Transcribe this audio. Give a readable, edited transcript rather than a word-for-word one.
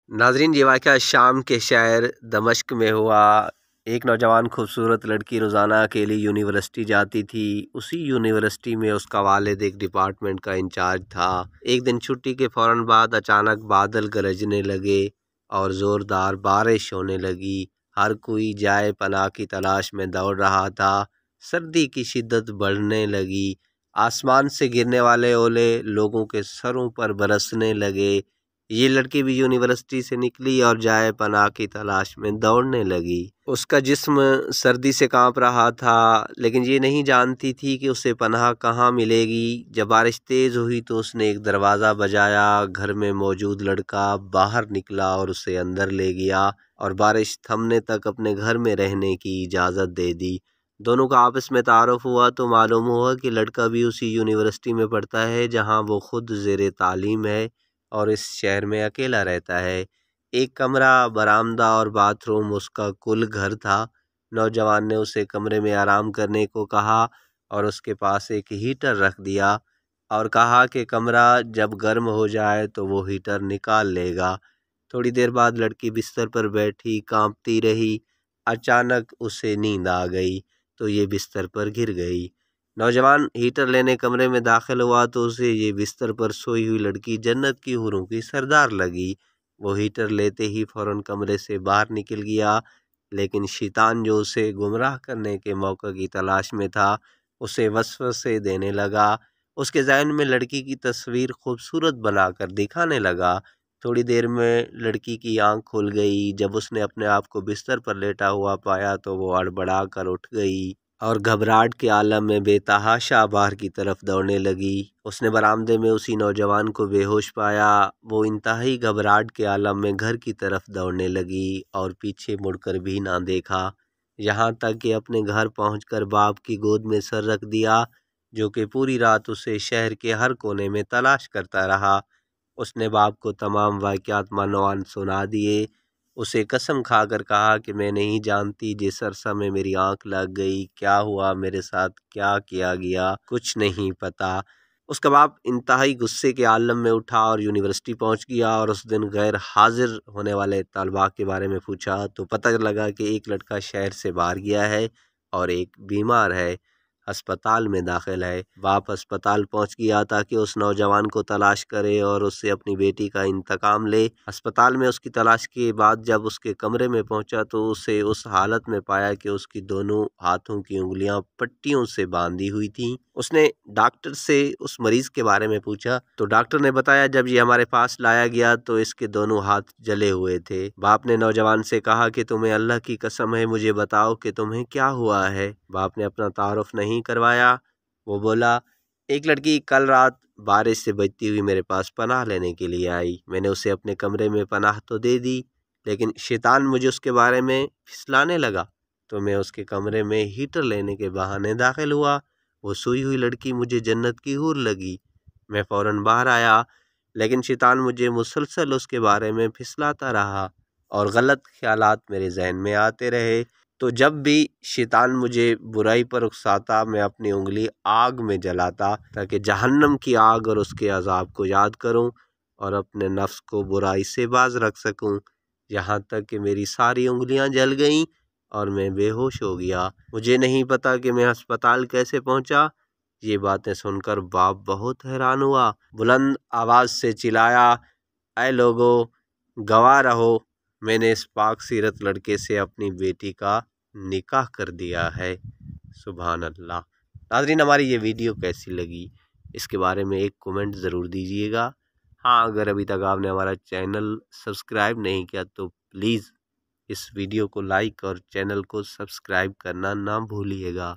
ناظرین، یہ واقعہ شام کے شہر دمشق میں ہوا۔ ایک نوجوان خوبصورت لڑکی روزانہ اکیلی یونیورسٹی جاتی تھی۔ اسی یونیورسٹی میں اس کا والد ایک ڈپارٹمنٹ کا انچارج تھا۔ ایک دن چھٹی کے فوراً بعد اچانک بادل گرجنے لگے اور زوردار بارش ہونے لگی۔ ہر کوئی جائے پناہ کی تلاش میں دوڑ رہا تھا۔ سردی کی شدت بڑھنے لگی۔ آسمان سے گرنے والے اولے لوگوں کے سروں پر برسنے لگے۔ یہ لڑکی بھی یونیورسٹی سے نکلی اور جائے پناہ کی تلاش میں دوڑنے لگی۔ اس کا جسم سردی سے کانپ رہا تھا، لیکن یہ نہیں جانتی تھی کہ اسے پناہ کہاں ملے گی۔ جب بارش تیز ہوئی تو اس نے ایک دروازہ بجایا۔ گھر میں موجود لڑکا باہر نکلا اور اسے اندر لے گیا اور بارش تھمنے تک اپنے گھر میں رہنے کی اجازت دے دی۔ دونوں کا آپس میں تعارف ہوا تو معلوم ہوا کہ لڑکا بھی اسی یونیورسٹی میں پڑھتا ہے جہاں وہ خود زیر تعلیم ہے اور اس شہر میں اکیلا رہتا ہے۔ ایک کمرہ، برآمدہ اور باتھ روم اس کا کل گھر تھا۔ نوجوان نے اسے کمرے میں آرام کرنے کو کہا اور اس کے پاس ایک ہیٹر رکھ دیا اور کہا کہ کمرہ جب گرم ہو جائے تو وہ ہیٹر نکال لے گا۔ تھوڑی دیر بعد لڑکی بستر پر بیٹھی کانپتی رہی۔ اچانک اسے نیند آ گئی تو یہ بستر پر گر گئی۔ نوجوان ہیٹر لینے کمرے میں داخل ہوا تو اسے یہ بستر پر سوئی ہوئی لڑکی جنت کی حوروں کی سردار لگی۔ وہ ہیٹر لیتے ہی فوراً کمرے سے باہر نکل گیا، لیکن شیطان جو اسے گمراہ کرنے کے موقع کی تلاش میں تھا اسے وسوسے دینے لگا۔ اس کے ذہن میں لڑکی کی تصویر خوبصورت بنا کر دکھانے لگا۔ تھوڑی دیر میں لڑکی کی آنکھ کھل گئی۔ جب اس نے اپنے آپ کو بستر پر لیٹا ہوا پایا تو وہ ہڑبڑا کر اٹھ گئی اور گھبراہٹ کے عالم میں بے تحاشا باہر کی طرف دوڑنے لگی۔ اس نے برآمدے میں اسی نوجوان کو بے ہوش پایا۔ وہ انتہائی گھبراہٹ کے عالم میں گھر کی طرف دوڑنے لگی اور پیچھے مڑ کر بھی نہ دیکھا، یہاں تک کہ اپنے گھر پہنچ کر باپ کی گود میں سر رکھ دیا، جو کہ پوری رات اسے شہر کے ہر کونے میں تلاش کرتا رہا۔ اس نے باپ کو تمام واقعات معنوان سنا دیے۔ اسے قسم کھا کر کہا کہ میں نہیں جانتی جس عرصہ میں میری آنکھ لگ گئی، کیا ہوا میرے ساتھ، کیا کیا گیا، کچھ نہیں پتا۔ اس کا باپ انتہائی غصے کے عالم میں اٹھا اور یونیورسٹی پہنچ گیا اور اس دن غیر حاضر ہونے والے طلباء کے بارے میں پوچھا تو پتہ لگا کہ ایک لڑکا شہر سے باہر گیا ہے اور ایک بیمار ہے، ہسپتال میں داخل ہے۔ باپ ہسپتال پہنچ گیا تاکہ اس نوجوان کو تلاش کرے اور اس سے اپنی بیٹی کا انتقام لے۔ ہسپتال میں اس کی تلاش کے بعد جب اس کے کمرے میں پہنچا تو اسے اس حالت میں پایا کہ اس کی دونوں ہاتھوں کی انگلیاں پٹیوں سے باندھی ہوئی تھیں۔ اس نے ڈاکٹر سے اس مریض کے بارے میں پوچھا تو ڈاکٹر نے بتایا جب یہ ہمارے پاس لایا گیا تو اس کے دونوں ہاتھ جلے ہوئے تھے۔ باپ نے نوجوان سے کہا کہ تمہیں اللہ کی قسم ہے، مجھے بتاؤ کہ تمہیں کیا ہوا ہے۔ باپ نے اپنا تعارف نہیں کروایا۔ وہ بولا، ایک لڑکی کل رات بارش سے بچتی ہوئی میرے پاس پناہ لینے کے لیے آئی۔ میں نے اسے اپنے کمرے میں پناہ تو دے دی، لیکن شیطان مجھے اس کے بارے میں پھسلانے لگا تو میں اس کے کمرے میں ہیٹر لینے کے بہانے داخل ہوا۔ وہ سوئی ہوئی لڑکی مجھے جنت کی حور لگی۔ میں فوراً باہر آیا، لیکن شیطان مجھے مسلسل اس کے بارے میں پھسلاتا رہا اور غلط خیالات میرے ذہن میں آتے رہے۔ تو جب بھی شیطان مجھے برائی پر اکساتا میں اپنی انگلی آگ میں جلاتا تاکہ جہنم کی آگ اور اس کے عذاب کو یاد کروں اور اپنے نفس کو برائی سے باز رکھ سکوں، یہاں تک کہ میری ساری انگلیاں جل گئیں اور میں بے ہوش ہو گیا۔ مجھے نہیں پتا کہ میں ہسپتال کیسے پہنچا۔ یہ باتیں سن کر باپ بہت حیران ہوا۔ بلند آواز سے چلایا، اے لوگو، گواہ رہو، میں نے اس پاک سیرت لڑکے سے اپنی بیٹی کا نکاح کر دیا ہے۔ سبحان اللہ۔ ناظرین، ہماری یہ ویڈیو کیسی لگی اس کے بارے میں ایک کومنٹ ضرور دیجیے گا۔ ہاں، اگر ابھی تک آپ نے ہمارا چینل سبسکرائب نہیں کیا تو پلیز اس ویڈیو کو لائک اور چینل کو سبسکرائب کرنا نہ بھولیے گا۔